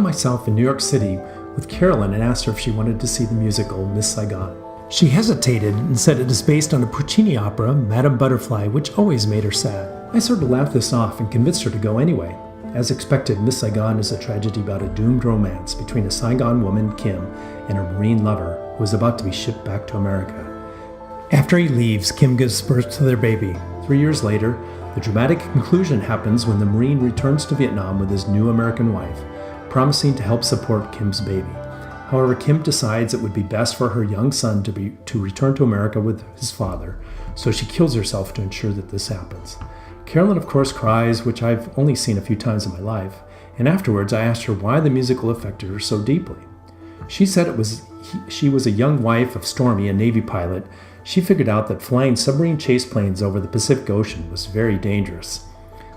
myself in New York City with Carolyn and asked her if she wanted to see the musical Miss Saigon. She hesitated and said it is based on a Puccini opera, Madame Butterfly, which always made her sad. I sort of laughed this off and convinced her to go anyway. As expected, Miss Saigon is a tragedy about a doomed romance between a Saigon woman, Kim, and her Marine lover who is about to be shipped back to America. After he leaves, Kim gives birth to their baby. 3 years later, the dramatic conclusion happens when the Marine returns to Vietnam with his new American wife, promising to help support Kim's baby. However, Kim decides it would be best for her young son to return to America with his father, so she kills herself to ensure that this happens. Carolyn, of course, cries, which I've only seen a few times in my life, and afterwards I asked her why the musical affected her so deeply. She said she was a young wife of Stormy, a Navy pilot. She figured out that flying submarine chase planes over the Pacific Ocean was very dangerous.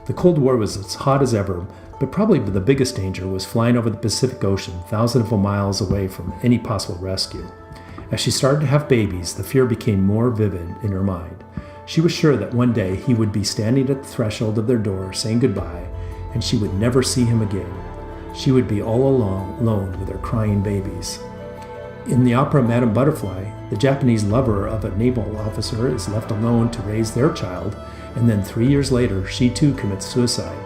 The Cold War was as hot as ever, but probably the biggest danger was flying over the Pacific Ocean, thousands of miles away from any possible rescue. As she started to have babies, the fear became more vivid in her mind. She was sure that one day he would be standing at the threshold of their door saying goodbye, and she would never see him again. She would be all alone with her crying babies. In the opera Madame Butterfly, the Japanese lover of a naval officer is left alone to raise their child, and then 3 years later, she too commits suicide.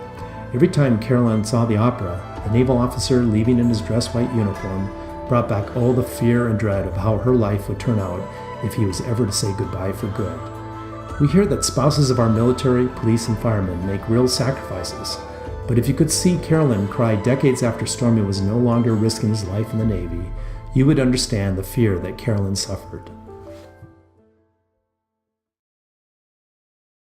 Every time Carolyn saw the opera, the naval officer leaving in his dress white uniform brought back all the fear and dread of how her life would turn out if he was ever to say goodbye for good. We hear that spouses of our military, police, and firemen make real sacrifices, but if you could see Carolyn cry decades after Stormy was no longer risking his life in the Navy, you would understand the fear that Carolyn suffered.